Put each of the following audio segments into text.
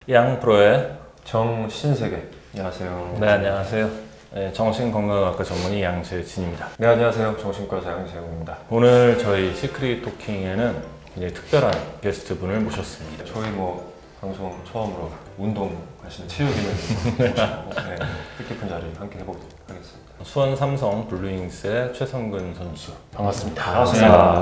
양프로의 정신세계. 안녕하세요. 네, 안녕하세요. 네, 정신건강학과 전문의 양재진입니다. 네, 안녕하세요. 정신과사 양재웅입니다. 오늘 저희 시크릿 토킹에는 굉장히 특별한 게스트분을 모셨습니다. 저희 방송 처음으로 운동하시는 체육인을 모시고 네, 뜻깊은 자리 함께 해보도록 하겠습니다. 수원 삼성 블루윙스의 최성근 선수. 반갑습니다. 반갑습니다.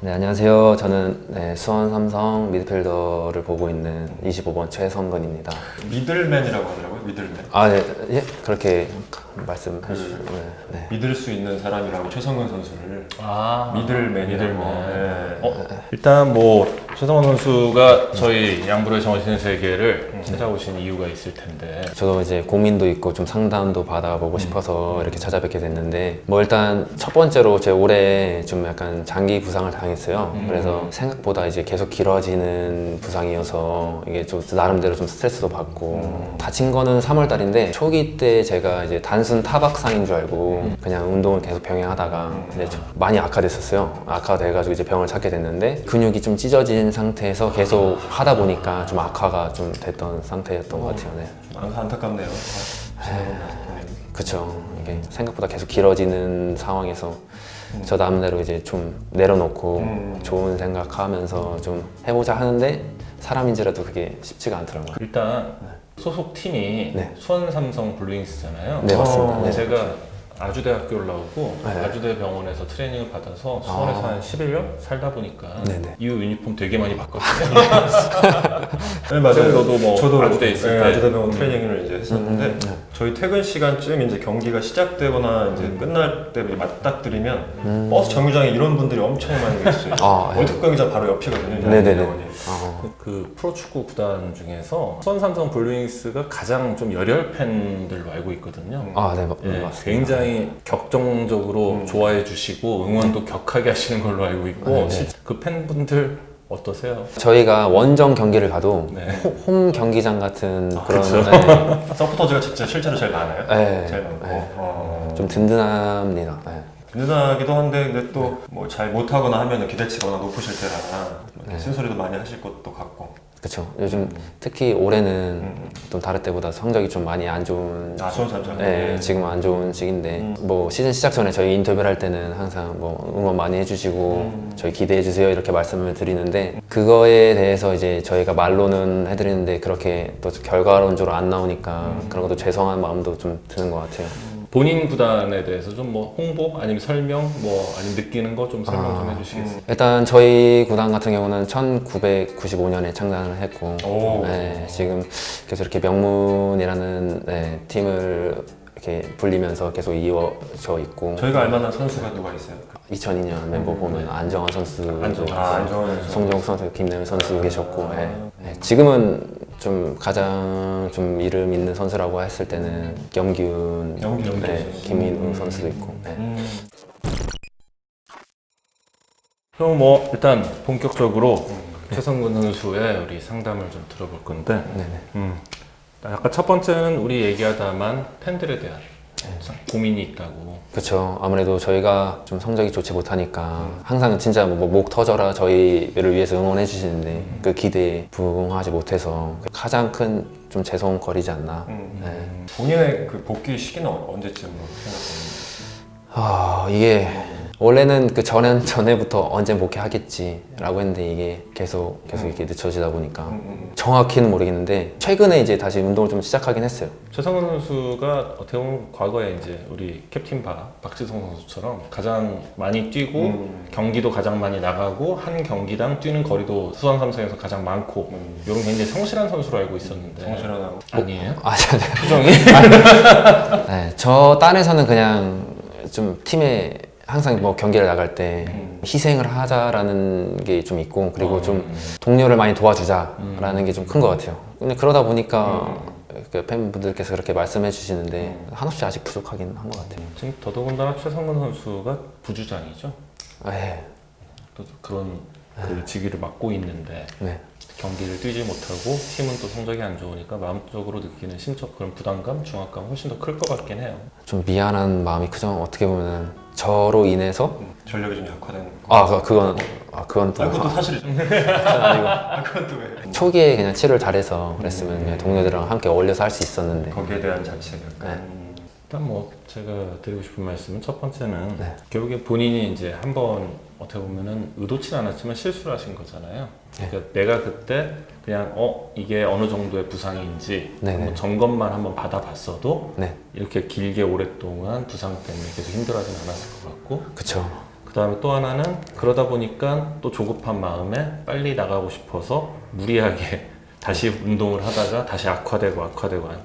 네, 안녕하세요. 저는 수원 삼성 미드필더를 보고 있는 25번 최성근입니다. 미들맨이라고 하더라고요. 미들맨. 아, 네, 예? 그렇게 말씀해 주시면 네. 믿을 수 있는 사람이라고 최성근 선수를 아, 미들맨이라고. 일단 최성근 선수가 저희 양프로의 정신세계를 찾아오신 이유가 있을 텐데. 저도 이제 고민도 있고 좀 상담도 받아보고 싶어서 이렇게 찾아뵙게 됐는데 일단 첫 번째로 제가 올해 좀 약간 장기 부상을 당했어요. 그래서 생각보다 이제 계속 길어지는 부상이어서 이게 좀 나름대로 좀 스트레스도 받고 다친 거는 3월 달인데 초기 때 제가 이제 단순 타박상인 줄 알고 그냥 운동을 계속 병행하다가 이제 좀 많이 악화됐었어요. 악화돼가지고 이제 병을 찾게 됐는데 근육이 좀 찢어진 상태에서 계속 하다 보니까 좀 악화가 좀 됐던 상태였던 것 같아요. 네. 좀 안타깝네요. 그쵸. 이게 생각보다 계속 길어지는 상황에서 저 나름대로 이제 좀 내려놓고 좋은 생각하면서 좀 해보자 하는데 사람인지라도 그게 쉽지가 않더라고요. 일단 소속 팀이 네. 수원 삼성 블루윙스잖아요. 네, 맞습니다. 네. 제가 아주대학교를 나오고 네. 아주대 병원에서 트레이닝을 받아서 수원에서 한 11년 살다 보니까 네네. 이 유니폼 되게 많이 바꿨거든요. 네, 맞아요. 너도 저도 아주대 있을 때 아주대병원 트레이닝을 이제 했었는데 저희 퇴근 시간쯤 이제 경기가 시작되거나 이제 끝날 때 맞닥뜨리면 버스 정류장에 이런 분들이 엄청 많이 계시죠. 아, 네. 월드컵 경기장 바로 옆이거든요. 네네네. 병원이. 그 프로축구 구단 중에서 수원 삼성 블루윙스가 가장 좀 열혈 팬들로 알고 있거든요. 아, 네, 예, 맞습니다. 굉장히 격정적으로 좋아해 주시고 응원도 격하게 하시는 걸로 알고 있고 네, 네. 실제 그 팬분들 어떠세요? 저희가 원정 경기를 가도 네. 홈 경기장 같은 그런 그쵸. 네, 서포터즈가 진짜 실제로 제일 많아요. 네. 제일 많고. 네. 좀 든든합니다. 네. 든든하기도 한데 근데 또 잘 못하거나 하면 기대치가 워낙 높으실 때라 쓴소리도 많이 하실 것도 같고. 그렇죠. 요즘 특히 올해는 좀 다른 때보다 성적이 좀 많이 안 좋은. 수원 삼성. 네, 지금 안 좋은 시기인데 시즌 시작 전에 저희 인터뷰를 할 때는 항상 응원 많이 해주시고 저희 기대해 주세요 이렇게 말씀을 드리는데 그거에 대해서 이제 저희가 말로는 해드리는데 그렇게 또 결과론적으로 안 나오니까 그런 것도 죄송한 마음도 좀 드는 것 같아요. 본인 구단에 대해서 좀 홍보 아니면 설명 아니면 느끼는 거 좀 설명 좀 해주시겠어요? 일단 저희 구단 같은 경우는 1995년에 창단을 했고 오. 네, 지금 계속 이렇게 명문이라는 팀을 이렇게 불리면서 계속 이어져 있고 저희가 알만한 선수가 누가 있어요? 2002년 멤버 보면 안정환 선수, 안정환 선수. 송정욱 선수, 김내은 선수 계셨고 지금은 좀 가장 좀 이름 있는 선수라고 했을 때는 염기훈, 김민우 선수도 있고 그럼 일단 본격적으로 최성근 선수의 우리 상담을 좀 들어볼 건데 아까 첫 번째는 우리 얘기하다만 팬들에 대한 고민이 있다고. 그렇죠. 아무래도 저희가 좀 성적이 좋지 못하니까 항상 진짜 목 터져라 저희를 위해서 응원해 주시는데 그 기대에 부응하지 못해서 가장 큰 좀 죄송거리지 않나. 본인의 그 복귀 시기는 언제쯤으로 생각하는지? 이게 원래는 그 전에부터 언제 복귀하겠지라고 했는데 이게 계속 이렇게 늦춰지다 보니까 정확히는 모르겠는데 최근에 이제 다시 운동을 좀 시작하긴 했어요. 최성근 선수가 어떻게 보면 과거에 이제 우리 캡틴 박지성 선수처럼 가장 많이 뛰고 경기도 가장 많이 나가고 한 경기당 뛰는 거리도 수원 삼성에서 가장 많고 이런 굉장히 성실한 선수로 알고 있었는데 성실하다고? 아니에요? 표정이? 네, 저 딴에서는 그냥 좀 팀에 항상 경기를 나갈 때 희생을 하자라는 게 좀 있고 그리고 좀 동료를 많이 도와주자라는 게 좀 큰 것 같아요. 근데 그러다 보니까 그 팬분들께서 그렇게 말씀해 주시는데 한없이 아직 부족하긴 한 것 같아요. 지금 더더군다나 최성근 선수가 부주장이죠. 또 그런 그 직위를 맡고 있는데 네. 경기를 뛰지 못하고 팀은 또 성적이 안 좋으니까 마음적으로 느끼는 심적 그런 부담감, 중압감 훨씬 더 클 것 같긴 해요. 좀 미안한 마음이 크죠. 어떻게 보면 저로 인해서 전력이 좀 약화되는 거. 그건 또 그것도 사실이죠. 아니고 그건 또 왜? 초기에 그냥 치료를 잘해서 그랬으면 그냥 동료들이랑 함께 어울려서 할 수 있었는데. 거기에 대한 자체가 약간 일단 뭐 제가 드리고 싶은 말씀은 첫 번째는 네. 결국에 본인이 이제 한번 어떻게 보면은 의도치 않았지만 실수를 하신 거잖아요. 네. 그러니까 내가 그때 그냥 이게 어느 정도의 부상인지 네네. 한번 점검만 한번 받아봤어도 네, 이렇게 길게 오랫동안 부상 때문에 계속 힘들어하진 않았을 것 같고, 그쵸. 그 다음에 또 하나는 그러다 보니까 또 조급한 마음에 빨리 나가고 싶어서 무리하게 다시 운동을 하다가 다시 악화되고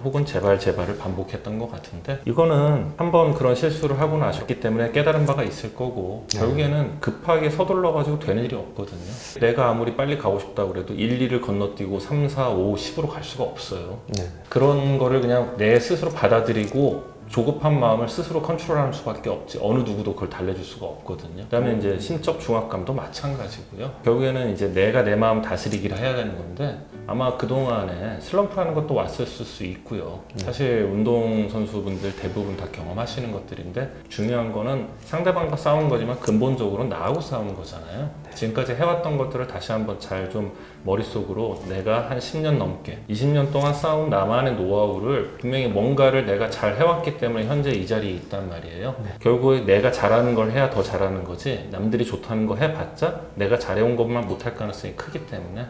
혹은 재발을 반복했던 것 같은데, 이거는 한번 그런 실수를 하고 나셨기 때문에 깨달은 바가 있을 거고, 결국에는 급하게 서둘러 가지고 되는 일이 없거든요. 내가 아무리 빨리 가고 싶다고 그래도 1, 2를 건너뛰고 3, 4, 5, 10으로 갈 수가 없어요. 네. 그런 거를 그냥 내 스스로 받아들이고 조급한 마음을 스스로 컨트롤하는 수밖에 없지, 어느 누구도 그걸 달래줄 수가 없거든요. 그다음에 이제 심적 중압감도 마찬가지고요. 결국에는 이제 내가 내 마음 다스리기를 해야 되는 건데, 아마 그동안에 슬럼프라는 것도 왔을 수 있고요. 사실 운동선수분들 대부분 다 경험하시는 것들인데, 중요한 거는 상대방과 싸우는 거지만 근본적으로는 나하고 싸우는 거잖아요. 지금까지 해왔던 것들을 다시 한번 잘 좀 머릿속으로, 내가 한 10년 넘게 20년 동안 쌓은 나만의 노하우를, 분명히 뭔가를 내가 잘 해왔기 때문에 현재 이 자리에 있단 말이에요. 결국에 내가 잘하는 걸 해야 더 잘하는 거지, 남들이 좋다는 거 해봤자 내가 잘해온 것만 못할 가능성이 크기 때문에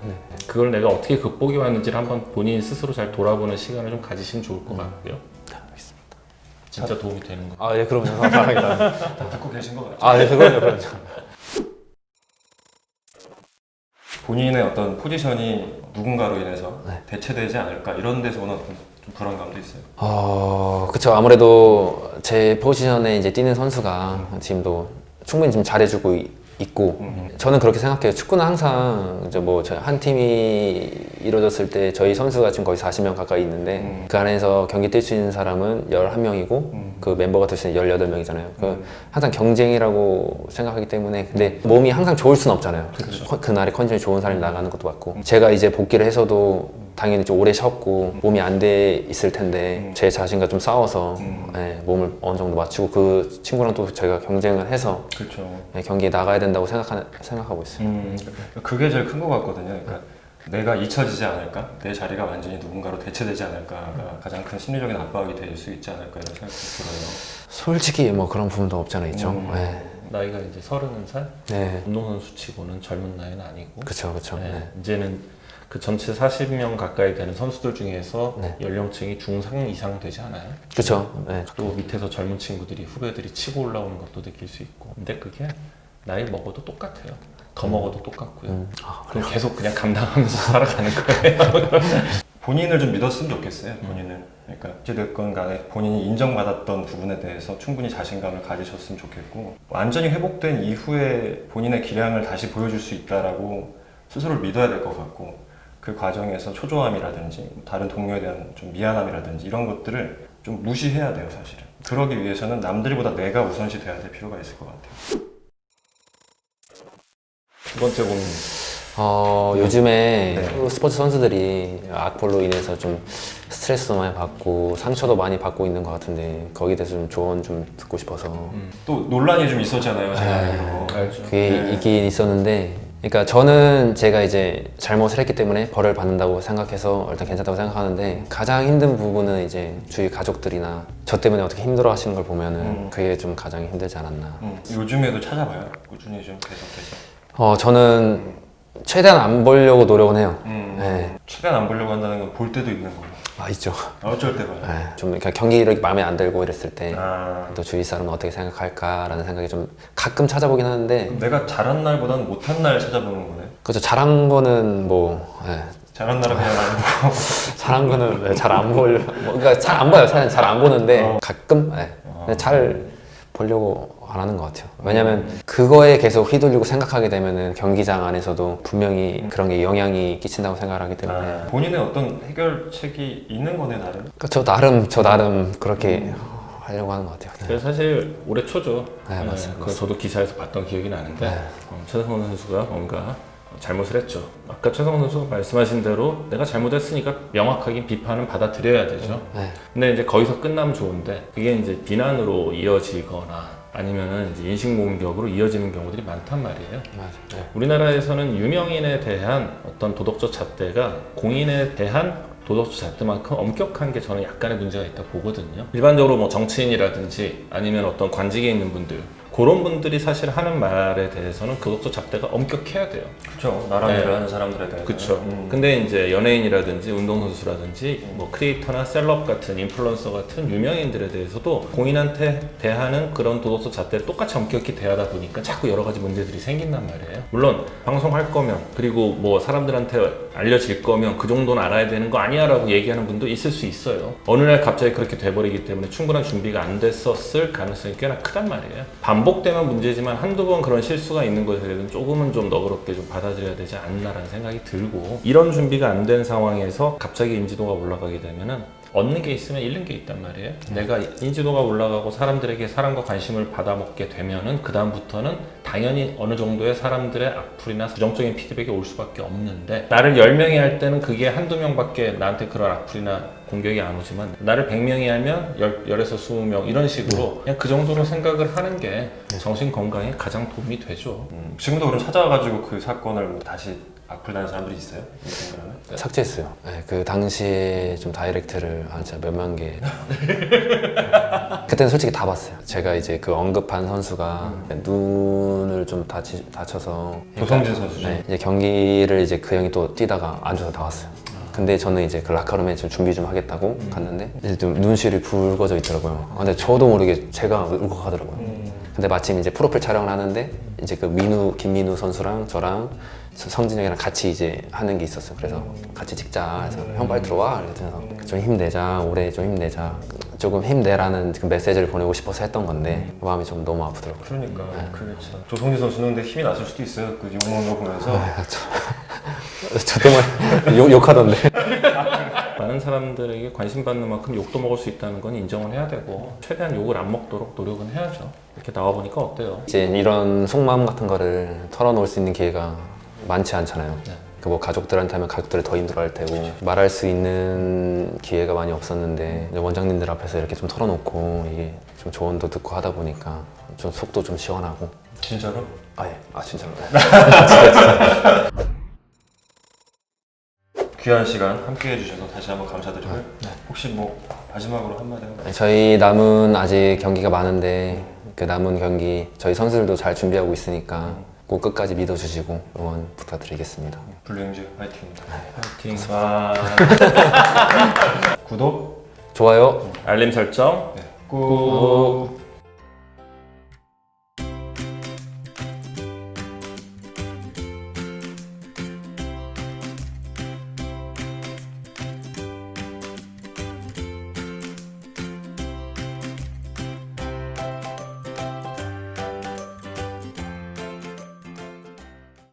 그걸 내가 어떻게 극복해 왔는지를 한번 본인 스스로 잘 돌아보는 시간을 좀 가지시면 좋을 것 같고요. 진짜 도움이 되는 거. 아, 예, 그럼요. 감사합니다. 다 듣고 계신 것 같아요. 아, 예, 그럼요. 본인의 어떤 포지션이 누군가로 인해서 네. 대체되지 않을까 이런 데서 오는 어떤 좀 불안감도 있어요. 그쵸. 아무래도 제 포지션에 이제 뛰는 선수가 지금도 충분히 좀 잘해주고 있고, 저는 그렇게 생각해요. 축구는 항상 이제 뭐 한 팀이 이루어졌을 때 저희 선수가 지금 거의 40명 가까이 있는데 그 안에서 경기 뛸 수 있는 사람은 11명이고 그 멤버가 될 수 있는 18명이잖아요. 항상 경쟁이라고 생각하기 때문에. 근데 몸이 항상 좋을 수는 없잖아요. 그날에 컨디션이 좋은 사람이 나가는 것도 맞고, 제가 이제 복귀를 해서도 당연히 좀 오래 쉬었고 몸이 안 돼 있을 텐데 제 자신과 좀 싸워서 예, 몸을 어느 정도 맞추고 그 친구랑 또 제가 경쟁을 해서 그렇죠. 예, 경기에 나가야 된다고 생각하고 있어요. 그게 제일 큰 것 같거든요. 그러니까 내가 잊혀지지 않을까? 내 자리가 완전히 누군가가 대체되지 않을까가 가장 큰 심리적인 압박이 될 수 있지 않을까 이런 생각이 들어요. 솔직히 뭐 그런 부분도 없지 않아 있죠. 예. 나이가 이제 30살? 네. 운동선수 치고는 젊은 나이는 아니고, 그쵸. 네, 네. 이제는 그 전체 40명 가까이 되는 선수들 중에서 네. 연령층이 중상 이상 되지 않아요? 그쵸. 네. 또 밑에서 젊은 친구들이, 후배들이 치고 올라오는 것도 느낄 수 있고, 근데 그게 나이 먹어도 똑같아요. 더 먹어도 똑같고요. 그럼 계속 그냥 감당하면서 살아가는 거예요. 본인을 좀 믿었으면 좋겠어요. 본인을. 그러니까 어찌됐건 간에 본인이 인정받았던 부분에 대해서 충분히 자신감을 가지셨으면 좋겠고, 완전히 회복된 이후에 본인의 기량을 다시 보여줄 수 있다라고 스스로를 믿어야 될 것 같고, 그 과정에서 초조함이라든지 다른 동료에 대한 좀 미안함이라든지 이런 것들을 좀 무시해야 돼요, 사실은. 그러기 위해서는 남들보다 내가 우선시 돼야 될 필요가 있을 것 같아요. 두 번째 고민. 요즘에 스포츠 선수들이 악플로 인해서 좀 스트레스도 많이 받고 상처도 많이 받고 있는 것 같은데, 거기에 대해서 좀 조언 좀 듣고 싶어서. 또 논란이 좀 있었잖아요, 제가 알기로. 알죠. 그게 있긴 있었는데, 그러니까 저는 제가 이제 잘못을 했기 때문에 벌을 받는다고 생각해서 일단 괜찮다고 생각하는데, 가장 힘든 부분은 이제 주위 가족들이나 저 때문에 어떻게 힘들어 하시는 걸 보면은 그게 좀 가장 힘들지 않았나. 요즘에도 찾아봐요. 꾸준히 좀 계속해서. 저는 최대한 안 보려고 노력은 해요. 네. 최대한 안 보려고 한다는 건 볼 때도 있는 거예요. 있죠. 어쩔 때 봐요. 네. 좀 그러니까 경기력이 마음에 안 들고 이랬을 때 또 아, 주위 사람은 어떻게 생각할까라는 생각이 좀 가끔 찾아보긴 하는데, 그럼 내가 잘한 날보다는 못한 날 찾아보는 거네. 그렇죠. 잘한 거는 뭐 잘한 날은 그냥 안 보고. 잘한 거는 잘 안 보려. 그러니까 잘 안 봐요. 사실 잘 안 보는데 가끔 근데 잘 보려고 안 하는 것 같아요. 왜냐면 그거에 계속 휘둘리고 생각하게 되면은 경기장 안에서도 분명히 그런 게 영향이 끼친다고 생각을 하기 때문에. 본인의 어떤 해결책이 있는 거네, 나름. 그러니까 저 나름 그렇게 하려고 하는 것 같아요. 네. 그래서 사실 올해 초죠. 네, 맞습니다. 그거 저도 기사에서 봤던 기억이 나는데, 네. 최성원 선수가 뭔가 잘못을 했죠. 아까 최성원 선수가 말씀하신 대로 내가 잘못했으니까 명확하게 비판은 받아들여야 되죠. 네. 근데 이제 거기서 끝나면 좋은데, 그게 이제 비난으로 이어지거나 아니면은 이제 인식 공격으로 이어지는 경우들이 많단 말이에요. 맞아요. 네. 우리나라에서는 유명인에 대한 어떤 도덕적 잣대가 공인에 대한 도덕적 잣대만큼 엄격한 게 저는 약간의 문제가 있다 보거든요. 일반적으로 뭐 정치인이라든지 아니면 어떤 관직에 있는 분들, 그런 분들이 사실 하는 말에 대해서는 도덕적 잣대가 엄격해야 돼요. 그렇죠. 나랑 네. 일을 하는 사람들에 대해서. 그쵸. 근데 이제 연예인이라든지 운동선수라든지 뭐 크리에이터나 셀럽 같은 인플루언서 같은 유명인들에 대해서도 공인한테 대하는 그런 도덕적 잣대를 똑같이 엄격히 대하다 보니까 자꾸 여러 가지 문제들이 생긴단 말이에요. 물론 방송할 거면 그리고 뭐 사람들한테 알려질 거면 그 정도는 알아야 되는 거 아니야 라고 얘기하는 분도 있을 수 있어요. 어느 날 갑자기 그렇게 돼버리기 때문에 충분한 준비가 안 됐었을 가능성이 꽤나 크단 말이에요. 반복되면 문제지만 한두 번 그런 실수가 있는 것에 대해서는 조금은 좀 너그럽게 좀 받아들여야 되지 않나라는 생각이 들고, 이런 준비가 안 된 상황에서 갑자기 인지도가 올라가게 되면은 얻는 게 있으면 잃는 게 있단 말이에요. 내가 인지도가 올라가고 사람들에게 사랑과 관심을 받아먹게 되면은 그 다음부터는 당연히 어느 정도의 사람들의 악플이나 부정적인 피드백이 올 수밖에 없는데, 나를 10명이 할 때는 그게 한두 명밖에 나한테 그런 악플이나 공격이 안 오지만 나를 100명이 하면 10에서 20명 이런 식으로 그냥 그 정도로 생각을 하는 게 정신 건강에 가장 도움이 되죠. 지금도 그럼 찾아와가지고 그 사건을 뭐 다시 악플 다는 사람들이 있어요? 삭제했어요. 네, 그 당시에 좀 다이렉트를 진짜 몇만 개. 그때는 솔직히 다 봤어요. 제가 이제 그 언급한 선수가 눈을 좀 다쳐서. 조성진 선수죠? 네, 이제 경기를 이제 그 형이 또 뛰다가 안 줘서 나왔어요. 근데 저는 이제 그 라카룸에 좀 준비 좀 하겠다고 갔는데 이제 좀 눈시울이 붉어져 있더라고요. 근데 저도 모르게 제가 울컥하더라고요. 근데 마침 이제 프로필 촬영을 하는데 이제 그 김민우 선수랑 저랑 성진이 형이랑 같이 이제 하는 게 있었어요. 그래서 같이 찍자. 그래서 형 빨리 들어와. 그래서 좀 힘내자. 올해 좀 힘내자. 조금 힘내라는 그 메시지를 보내고 싶어서 했던 건데 마음이 좀 너무 아프더라고요. 그러니까 그게 참. 조성진 선수는 근데 힘이 났을 수도 있어요. 그 욕먹는 거 보면서. 저 때문에 욕하던데. 많은 사람들에게 관심 받는 만큼 욕도 먹을 수 있다는 건 인정을 해야 되고, 최대한 욕을 안 먹도록 노력은 해야죠. 이렇게 나와보니까 어때요? 이제 이런 속마음 같은 거를 털어놓을 수 있는 기회가 많지 않잖아요. 그 뭐 가족들한테 하면 가족들이 더 힘들어할 테고 말할 수 있는 기회가 많이 없었는데 원장님들 앞에서 이렇게 좀 털어놓고 이게 좀 조언도 듣고 하다 보니까 좀 속도 좀 시원하고. 진짜로? 아 진짜로. 귀한 시간 함께 해주셔서 다시 한번 감사드리고요. 혹시 뭐 마지막으로 한마디 하고. 저희 남은 아직 경기가 많은데 그 남은 경기 저희 선수들도 잘 준비하고 있으니까 꼭 끝까지 믿어주시고 응원 부탁드리겠습니다. 블루잉즈 화이팅입니다. 파이팅. 와. 구독, 좋아요. 알림 설정. 꾹.